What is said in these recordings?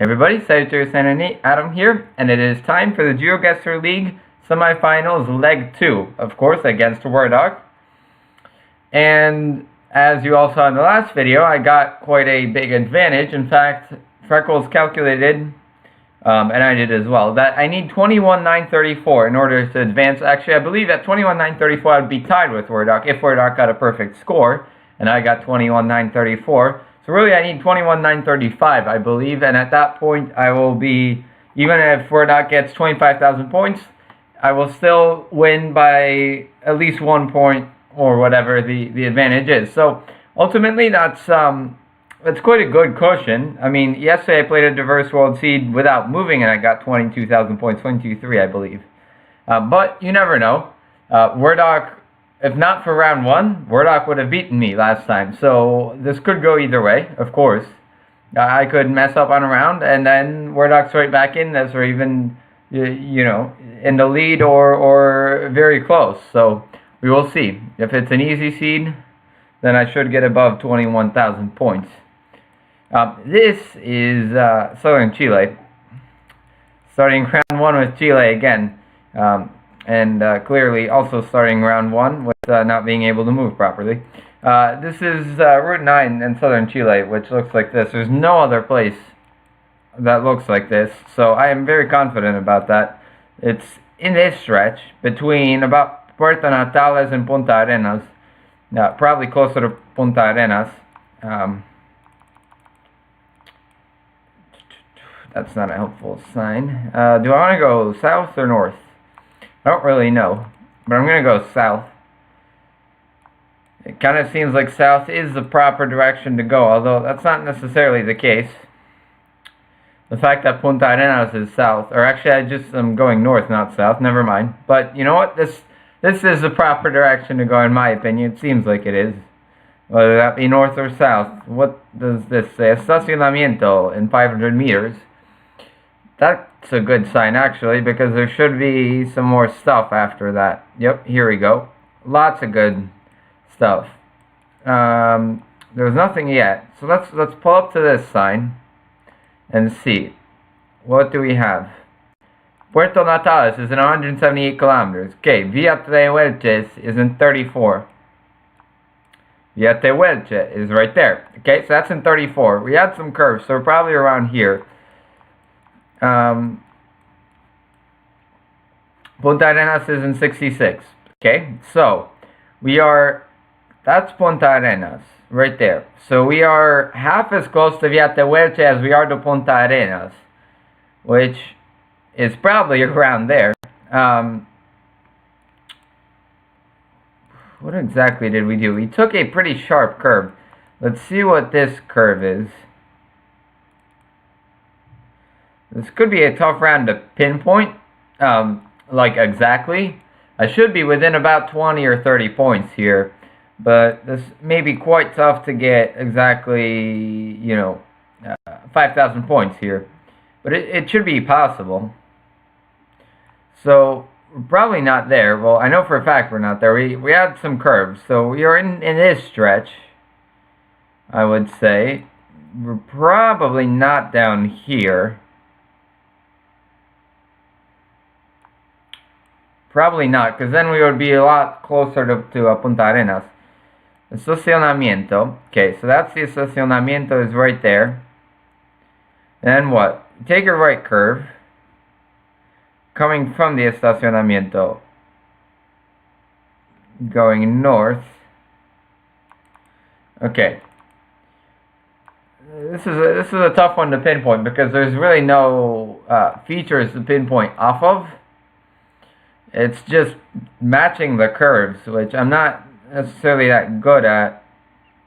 Everybody, Salutary Sanity, Adam here, and it is time for the Geoguessr League Semifinals Leg 2, of course, against Werdok. And as you all saw in the last video, I got quite a big advantage. In fact, Freckles calculated, and I did as well, that I need 21,934 in order to advance. Actually, I believe at 21,934 I would be tied with Werdok if Werdok got a perfect score, and I got 21,934. So really I need 21,935, I believe, and at that point I will be, even if Werdok gets 25,000 points, I will still win by at least 1 point or whatever the advantage is. So ultimately that's quite a good cushion. I mean, yesterday I played a diverse world seed without moving and I got 22,000 points, 22.3 I believe. But you never know. Werdok, if not for round 1, Werdok would have beaten me last time. So this could go either way, of course. I could mess up on a round and then Werdok's right back in this, or even, you know, in the lead or very close. So we will see. If it's an easy seed, then I should get above 21,000 points. This is Southern Chile. Starting round 1 with Chile again. And clearly also starting round 1 with not being able to move properly. This is Route 9 in southern Chile, which looks like this. There's no other place that looks like this, so I am very confident about that. It's in this stretch between about Puerto Natales and Punta Arenas, probably closer to Punta Arenas. That's not a helpful sign. Do I want to go south or north? I don't really know, but I'm going to go south. It kind of seems like south is the proper direction to go, although that's not necessarily the case. The fact that Punta Arenas is south, or actually I'm going north, not south, never mind. But you know what, this is the proper direction to go in my opinion. It seems like it is. Whether that be north or south. What does this say? Estacionamiento in 500 meters. That's a good sign, actually, because there should be some more stuff after that. Yep, here we go. Lots of good stuff. There's nothing yet. So let's pull up to this sign and see. What do we have? Puerto Natales is in 178 kilometers. Okay, Villa Tehuelches is in 34. Villa Tehuelche is right there. Okay, so that's in 34. We had some curves, so we're probably around here. Punta Arenas is in 66. Okay, so that's Punta Arenas right there. So we are half as close to Villa Tehuelche as we are to Punta Arenas, which is probably around there. What exactly did we do? We took a pretty sharp curve. Let's see what this curve is. This could be a tough round to pinpoint, like exactly. I should be within about 20 or 30 points here, but this may be quite tough to get exactly, you know, 5,000 points here. But it should be possible. So, we're probably not there. Well, I know for a fact we're not there. We had some curves, so we are in this stretch, I would say. We're probably not down here. Probably not, because then we would be a lot closer to Punta Arenas. Estacionamiento. Okay, so that's the estacionamiento is right there. And then what? Take a right curve. Coming from the estacionamiento. Going north. Okay. This is a tough one to pinpoint because there's really no features to pinpoint off of. It's just matching the curves, which I'm not necessarily that good at.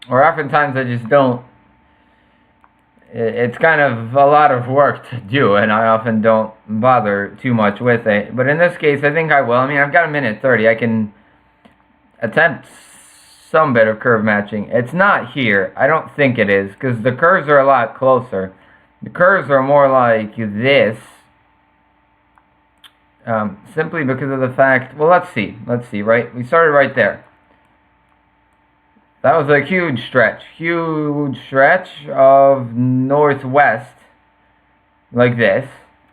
Or oftentimes I just don't. It's kind of a lot of work to do, and I often don't bother too much with it. But in this case, I think I will. I mean, I've got a minute 30. I can attempt some bit of curve matching. It's not here. I don't think it is, because the curves are a lot closer. The curves are more like this. Simply because of the fact, well, let's see, right? We started right there. That was a huge stretch of northwest like this.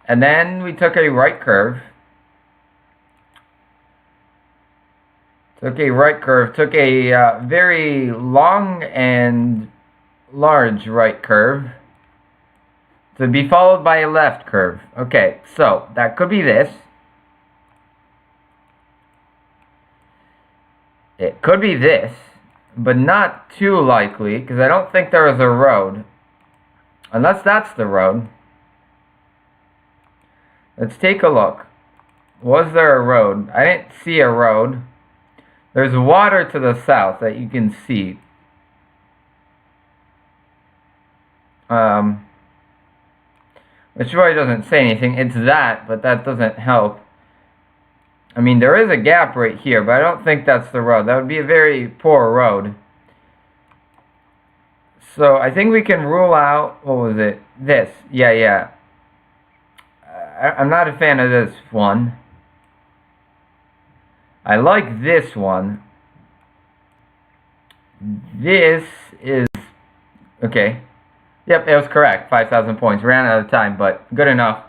And then we took a right curve. Took a right curve. Took a very long and large right curve. To be followed by a left curve. Okay, so that could be this. It could be this, but not too likely, because I don't think there is a road. Unless that's the road. Let's take a look. Was there a road? I didn't see a road. There's water to the south that you can see. Which really doesn't say anything. It's that, but that doesn't help. I mean, there is a gap right here, but I don't think that's the road. That would be a very poor road. So I think we can rule out, what was it? This. Yeah. I'm not a fan of this one. I like this one. This is... Okay. Yep, it was correct. 5,000 points. Ran out of time, but good enough.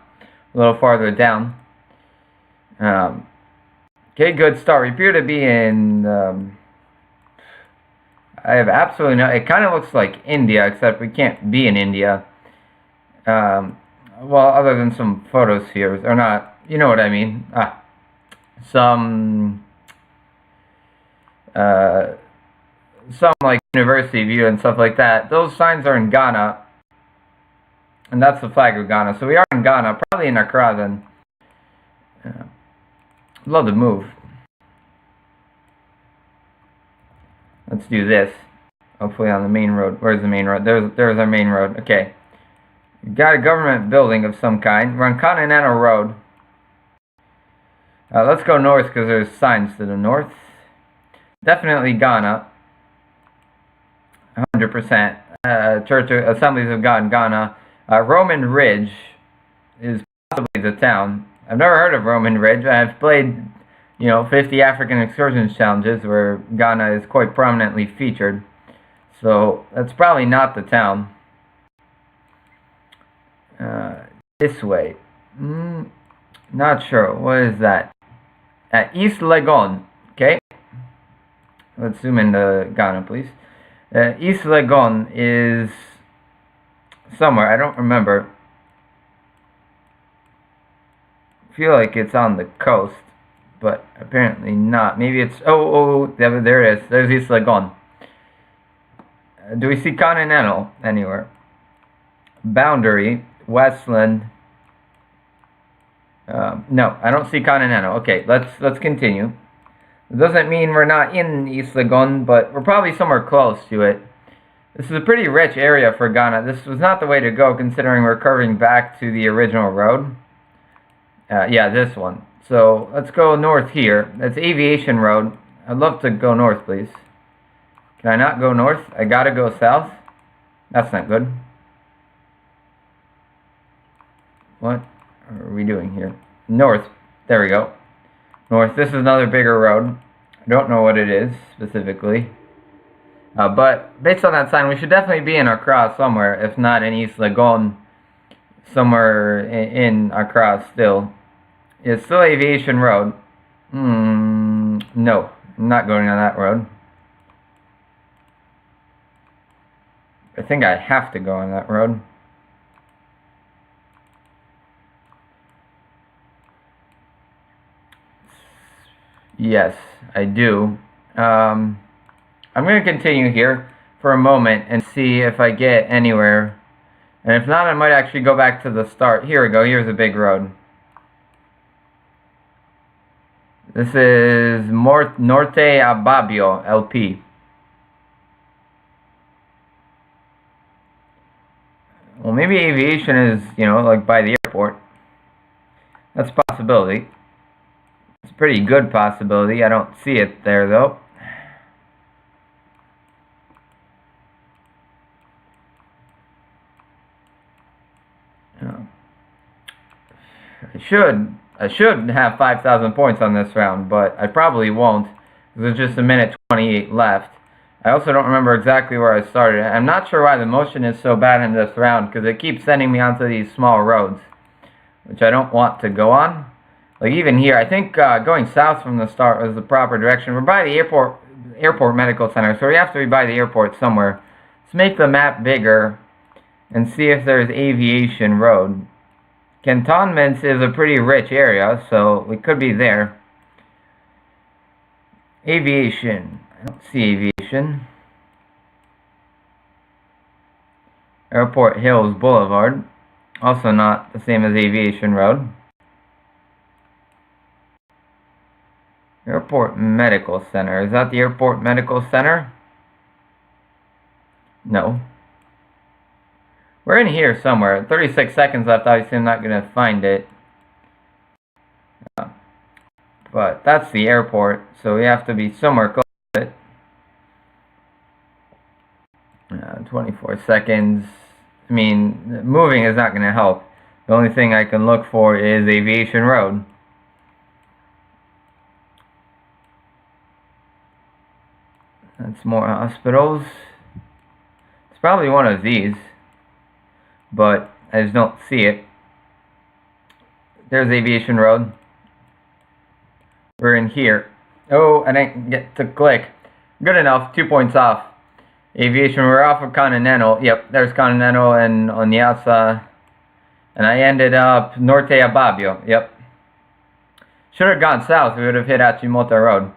A little farther down. Okay, good start. We appear to be in... I have absolutely no... It kind of looks like India, except we can't be in India. Well, other than some photos here. Or not. You know what I mean. Some like university view and stuff like that. Those signs are in Ghana. And that's the flag of Ghana. So we are in Ghana, probably in Accra then. Love to move. Let's do this. Hopefully on the main road. Where's the main road? There's our main road. Okay. We've got a government building of some kind. We're on Continental Road. Let's go north because there's signs to the north. Definitely Ghana. 100%. Church of Assemblies of God in Ghana. Roman Ridge is possibly the town. I've never heard of Roman Ridge. I've played, 50 African Excursions challenges where Ghana is quite prominently featured. So that's probably not the town. This way. Not sure. What is that? East Legon. Okay. Let's zoom into Ghana, please. East Legon is somewhere. I don't remember. I feel like it's on the coast, but apparently not. Maybe it's... Oh, there it is. There's East Legon. Do we see Continental anywhere? Boundary, Westland. No, I don't see Continental. Okay, let's continue. It doesn't mean we're not in East Legon, but we're probably somewhere close to it. This is a pretty rich area for Ghana. This was not the way to go, considering we're curving back to the original road. Yeah, this one. So let's go north here. That's Aviation Road. I'd love to go north, please. Can I not go north? I gotta go south? That's not good. What are we doing here? North. There we go. North. This is another bigger road. I don't know what it is specifically. But based on that sign, we should definitely be in Accra somewhere, if not in East Legon, somewhere in Accra still. It's still Aviation Road. No, I'm not going on that road. I think I have to go on that road. Yes, I do. I'm going to continue here for a moment and see if I get anywhere. And if not, I might actually go back to the start. Here we go. Here's a big road. This is Norte Ababio, LP. Well, maybe aviation is, like by the airport. That's a possibility. It's a pretty good possibility. I don't see it there, though. I should have 5,000 points on this round, but I probably won't. There's just a minute 28 left. I also don't remember exactly where I started. I'm not sure why the motion is so bad in this round, because it keeps sending me onto these small roads. which I don't want to go on. Like even here, I think going south from the start was the proper direction. We're by the airport medical center, so we have to be by the airport somewhere. Let's make the map bigger and see if there's Aviation Road. Cantonments is a pretty rich area, so we could be there. Aviation. I don't see aviation. Airport Hills Boulevard. Also not the same as Aviation Road. Airport Medical Center. Is that the Airport Medical Center? No. We're in here somewhere. 36 seconds left. Obviously, I'm not going to find it. But that's the airport, so we have to be somewhere close to it. 24 seconds. I mean, moving is not going to help. The only thing I can look for is Aviation Road. That's more hospitals. It's probably one of these, but I just don't see it. There's Aviation Road. We're in here. Oh, I didn't get to click. Good enough, 2 points off. Aviation, we're off of Continental. Yep, there's Continental and Onyasa. And I ended up Norte Ababio. Yep. Should have gone south. We would have hit Achimota Road.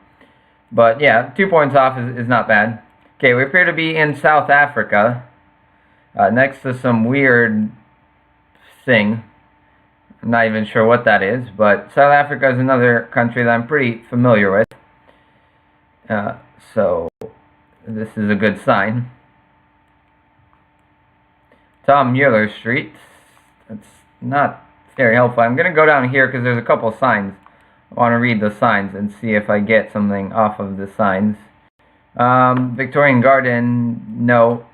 But yeah, 2 points off is not bad. Okay, we appear to be in South Africa. Next to some weird thing. I'm not even sure what that is, but South Africa is another country that I'm pretty familiar with. So this is a good sign. Tom Mueller Street. That's not very helpful. I'm going to go down here because there's a couple signs. I want to read the signs and see if I get something off of the signs. Victorian Garden, no.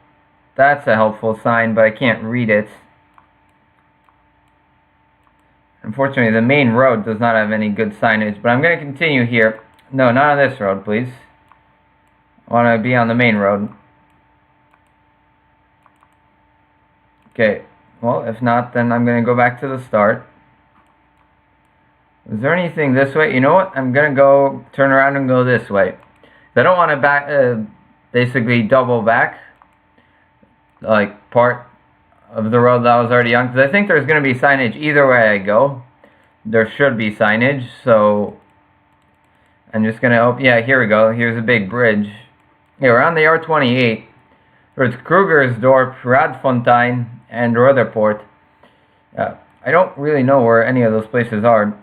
That's a helpful sign, but I can't read it. Unfortunately, the main road does not have any good signage, but I'm going to continue here. No, not on this road, please. I want to be on the main road. Okay, well, if not, then I'm going to go back to the start. Is there anything this way? You know what? I'm going to go turn around and go this way. I don't want to basically double back, like part of the road that I was already on, because I think there's going to be signage either way I go. There should be signage, so I'm just going to open. Yeah, here we go. Here's a big bridge. Yeah, we're on the R28. There's Krugersdorp, Radfontein, and Rutherport. I don't really know where any of those places are.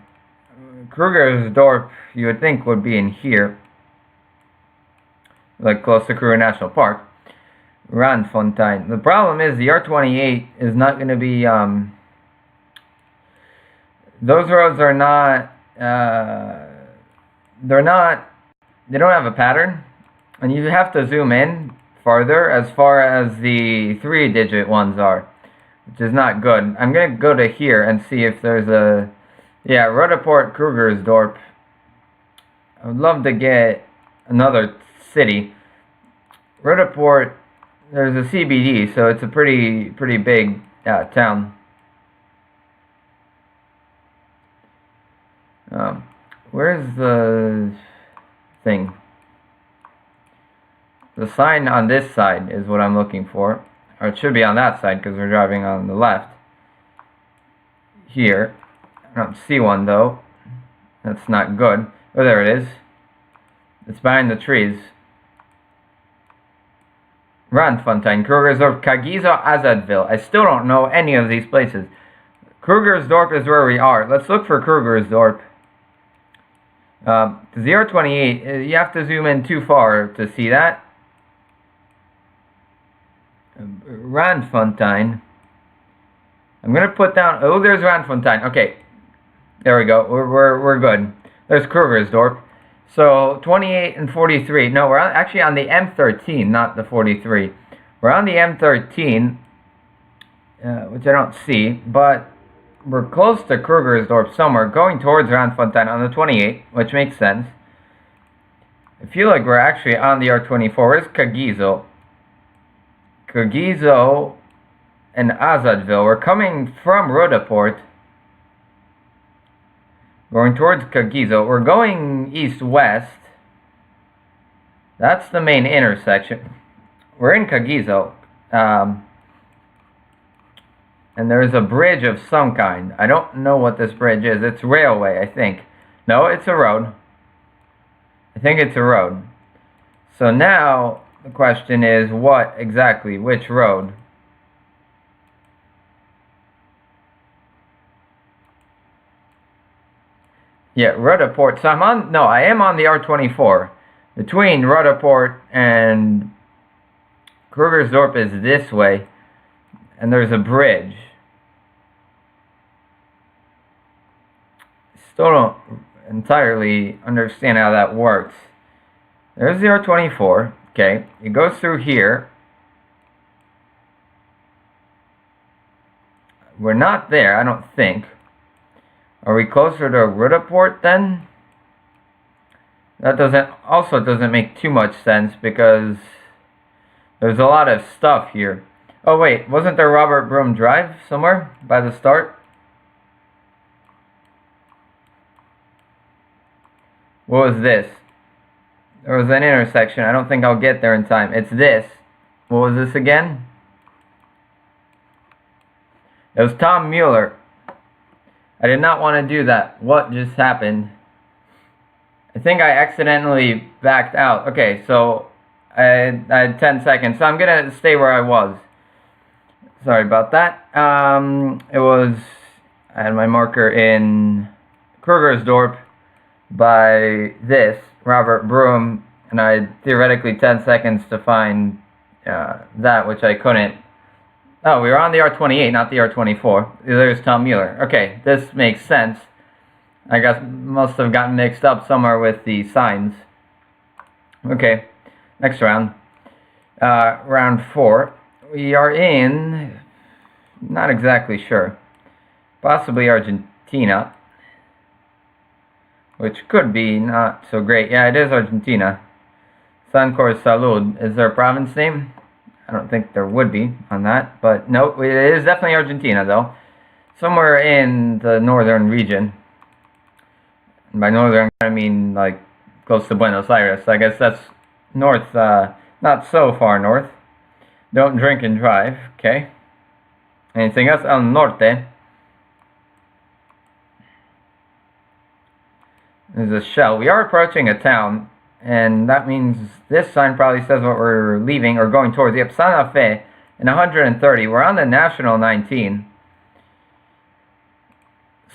Krugersdorp, you would think, would be in here, like close to Kruger National Park. Randfontein. The problem is the R28 is not going to be, those roads are not, they don't have a pattern, and you have to zoom in farther as far as the 3-digit ones are, which is not good. I'm going to go to here and see if there's a, yeah, Rutherport, Krugersdorp. I would love to get another city. Rutherport, there's a CBD, so it's a pretty big town. Where's the thing? The sign on this side is what I'm looking for. Or it should be on that side because we're driving on the left. Here. I don't see one though. That's not good. Oh, there it is. It's behind the trees. Randfontein, Krugersdorp, Kagiso, Azadville. I still don't know any of these places. Krugersdorp is where we are. Let's look for Krugersdorp. The R28, you have to zoom in too far to see that. Randfontein. I'm going to put down... Oh, there's Randfontein. Okay. There we go. We're good. There's Krugersdorp. So 28 and 43. No, we're actually on the M13, not the 43. We're on the M13, which I don't see, but we're close to Krugersdorp somewhere, going towards Randfontein on the 28, which makes sense. I feel like we're actually on the R24. Where's Kagiso? Kagiso and Azadville. We're coming from Rutherport. Going towards Kagizo. We're going east-west. That's the main intersection. We're in Kagizo. And there's a bridge of some kind. I don't know what this bridge is. It's railway, I think. No, it's a road. I think it's a road. So now the question is, what exactly? Which road? Yeah, Rudaport. So I am on the R24. Between Rudaport and Krugersdorp is this way. And there's a bridge. Still don't entirely understand how that works. There's the R24. Okay, it goes through here. We're not there, I don't think. Are we closer to Rudaport then? That doesn't make too much sense because there's a lot of stuff here. Oh wait, wasn't there Robert Broom Drive somewhere by the start? What was this? There was an intersection. I don't think I'll get there in time. It's this. What was this again? It was Tom Mueller. I did not want to do that. What just happened? I think I accidentally backed out. Okay, so I had 10 seconds. So I'm going to stay where I was. Sorry about that. I had my marker in Krugersdorp by this, Robert Broom, and I had theoretically 10 seconds to find that, which I couldn't. Oh, we were on the R28, not the R24. There's Tom Mueller. Okay, this makes sense. I guess must have gotten mixed up somewhere with the signs. Okay, next round. Round 4. We are in, not exactly sure, possibly Argentina, which could be not so great. Yeah, it is Argentina. Sancor Salud. Is there a province name? I don't think there would be on that, but no, it is definitely Argentina though. Somewhere in the northern region. And by northern, I mean like close to Buenos Aires. I guess that's north, not so far north. Don't drink and drive, okay? Anything else? El Norte. There's a shell. We are approaching a town. And that means this sign probably says what we're leaving or going towards. Yep, Santa Fe in 130. We're on the National 19.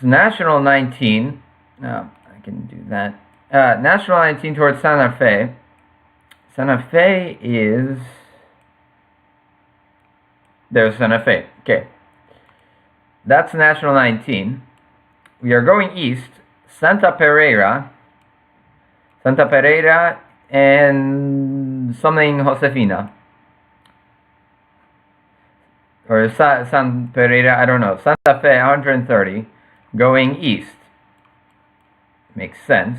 So National 19. I can do that. National 19 towards Santa Fe. Santa Fe is... There's Santa Fe. Okay. That's National 19. We are going east. Santa Pereira and something Josefina. Or San Pereira, I don't know. Santa Fe, 130. Going east. Makes sense.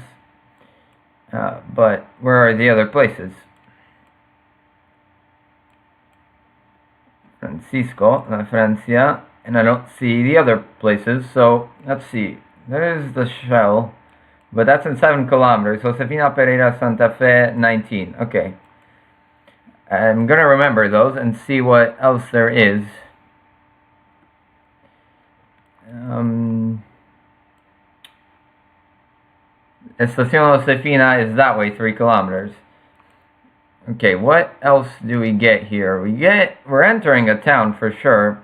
But where are the other places? Francisco, La Francia. And I don't see the other places. So, let's see. There's the shell. But that's in 7 kilometers. Josefina Pereira, Santa Fe, 19. Okay. I'm going to remember those and see what else there is. Estación Josefina is that way, 3 kilometers. Okay, what else do we get here? We're entering a town for sure.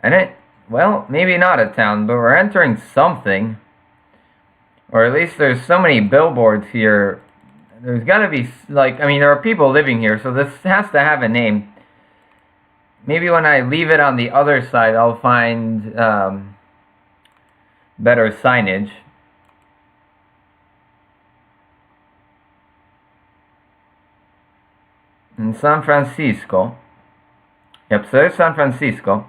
And well, maybe not a town, but we're entering something. Or at least there's so many billboards here. There's got to be, like, I mean, there are people living here, so this has to have a name. Maybe when I leave it on the other side, I'll find better signage. In San Francisco. Yep, so there's San Francisco.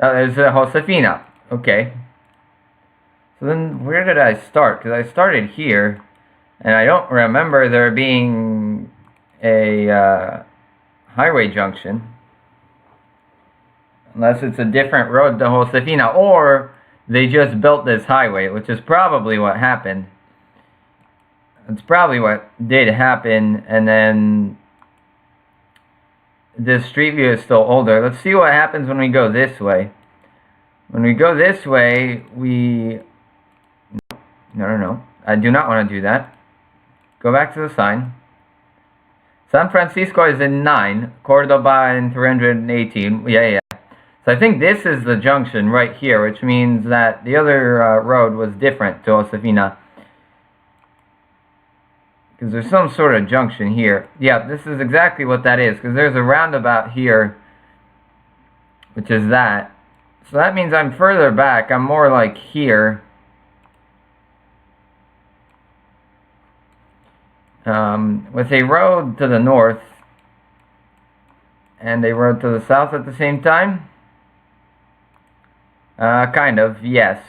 There's Josefina. Okay. So then, where did I start? Because I started here, and I don't remember there being a highway junction. Unless it's a different road to Josefina. Or they just built this highway, which is probably what happened. It's probably what did happen, and then this street view is still older. Let's see what happens when we go this way. When we go this way, No. I do not want to do that. Go back to the sign. San Francisco is in 9. Cordoba in 318. Yeah. So I think this is the junction right here, which means that the other road was different to Josefina. Because there's some sort of junction here. Yeah, this is exactly what that is. Because there's a roundabout here, which is that. So that means I'm further back. I'm more like here. With a road to the north and a road to the south at the same time? Kind of, yes.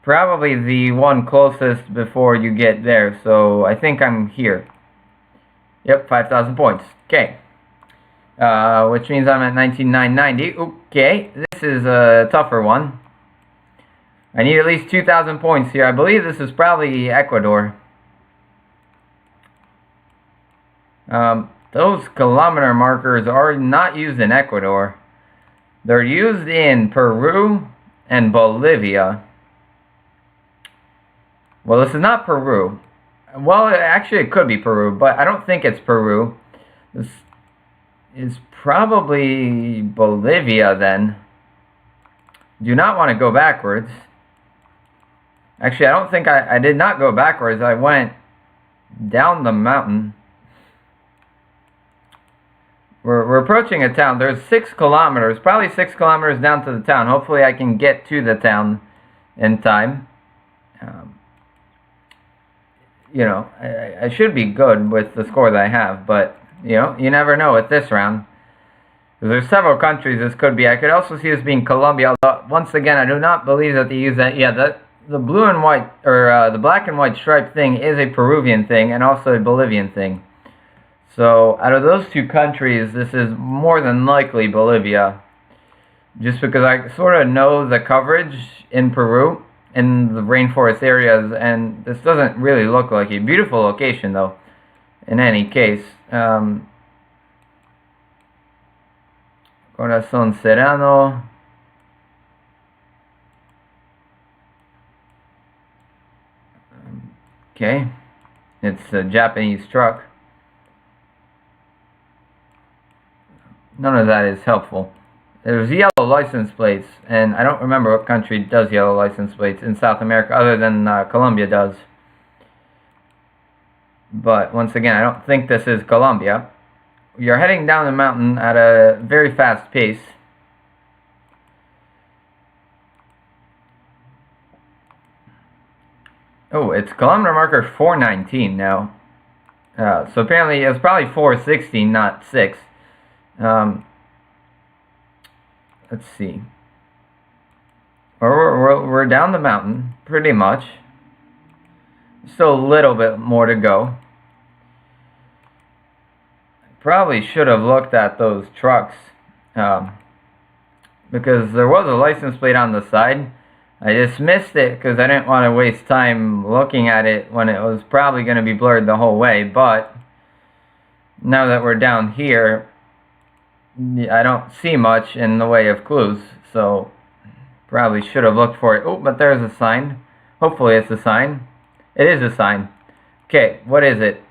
Probably the one closest before you get there, so I think I'm here. Yep, 5,000 points. Okay. Which means I'm at 19,990. Okay, this is a tougher one. I need at least 2,000 points here. I believe this is probably Ecuador. Those kilometer markers are not used in Ecuador. They're used in Peru and Bolivia. Well, this is not Peru. Well, actually it could be Peru, but I don't think it's Peru. This is probably Bolivia then. Do not want to go backwards. Actually, I don't think I did not go backwards. I went down the mountain. We're approaching a town. There's 6 kilometers, probably 6 kilometers down to the town. Hopefully I can get to the town in time. I should be good with the score that I have, but, you never know with this round. There's several countries this could be. I could also see this being Colombia, although, once again, I do not believe that they use that. Yeah, the blue and white, or the black and white stripe thing is a Peruvian thing and also a Bolivian thing. So, out of those 2 countries, this is more than likely Bolivia. Just because I sort of know the coverage in Peru, in the rainforest areas, and this doesn't really look like a beautiful location, though, in any case. Corazón Serrano. Okay. It's a Japanese truck. None of that is helpful. There's yellow license plates, and I don't remember what country does yellow license plates in South America, other than Colombia does. But once again, I don't think this is Colombia. We are heading down the mountain at a very fast pace. Oh, it's kilometer marker 419 now. So apparently it's probably 416, not 6. Let's see. We're down the mountain, pretty much. Still a little bit more to go. Probably should have looked at those trucks, because there was a license plate on the side. I dismissed it because I didn't want to waste time looking at it when it was probably going to be blurred the whole way, but now that we're down here, I don't see much in the way of clues, so probably should have looked for it. Oh, but there's a sign. Hopefully it's a sign. It is a sign. Okay, what is it?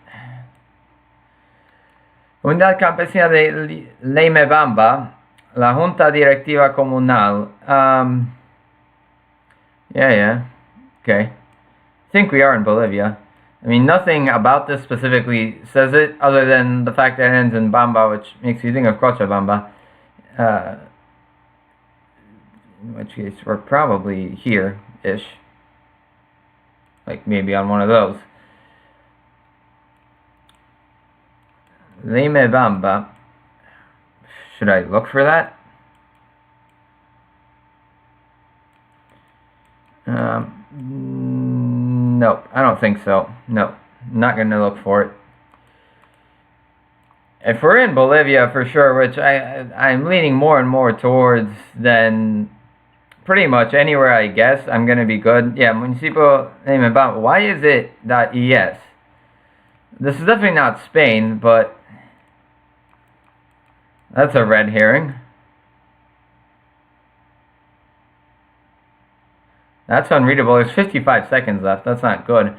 Unidad Campesina de Leimebamba, la Junta Directiva Comunal. Yeah. Okay. I think we are in Bolivia. I mean, nothing about this specifically says it, other than the fact that it ends in Bamba, which makes you think of Cochabamba. In which case, we're probably here-ish. Like, maybe on one of those. Leimebamba. Should I look for that? Nope, I don't think so. No, not going to look for it. If we're in Bolivia for sure, which I'm leaning more and more towards than pretty much anywhere I guess I'm going to be good. Yeah, Municipio name and bomb. Why is it .es? This is definitely not Spain, but that's a red herring. That's unreadable. There's 55 seconds left. That's not good.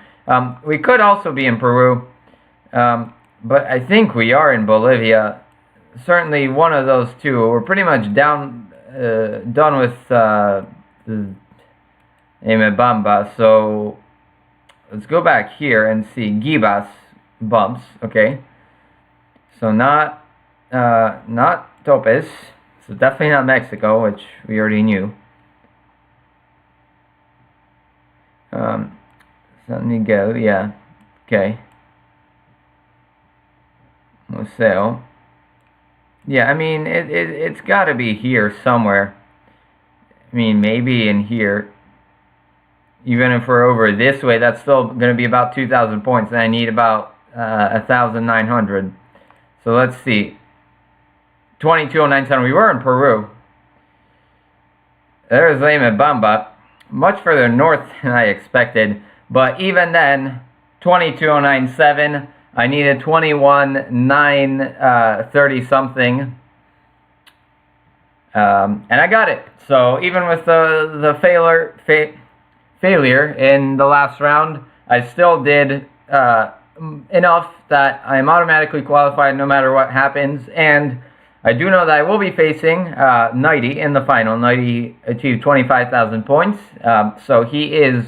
We could also be in Peru, but I think we are in Bolivia. Certainly one of those two. We're pretty much done with Emebamba. So let's go back here and see Gibas bumps. Okay, so not Topes. So definitely not Mexico, which we already knew. San Miguel, yeah, okay. Museo. Yeah, I mean, it's got to be here somewhere. I mean, maybe in here. Even if we're over this way, that's still going to be about 2,000 points, and I need about 1,900. So let's see. 22,097. We were in Peru. There's Leme Bamba. Much further north than I expected, but even then, 22,097. I needed 21,930 something, and I got it. So even with the failure in the last round, I still did enough that I am automatically qualified no matter what happens, and I do know that I will be facing Nighty in the final. Nighty achieved 25,000 points, so he is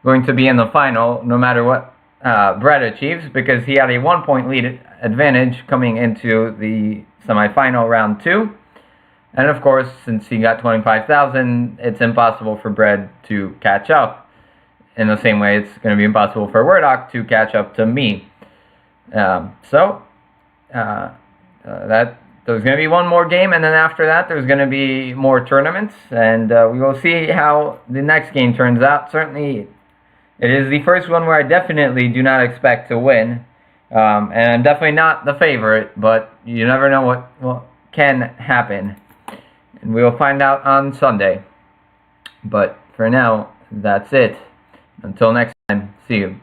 going to be in the final no matter what Brett achieves, because he had a 1-point lead advantage coming into the semifinal round 2. And of course, since he got 25,000, it's impossible for Brett to catch up. In the same way, it's going to be impossible for Werdok to catch up to me. There's going to be one more game, and then after that, there's going to be more tournaments, and we will see how the next game turns out. Certainly, it is the first one where I definitely do not expect to win, and I'm definitely not the favorite, but you never know what can happen, and we will find out on Sunday. But for now, that's it. Until next time, see you.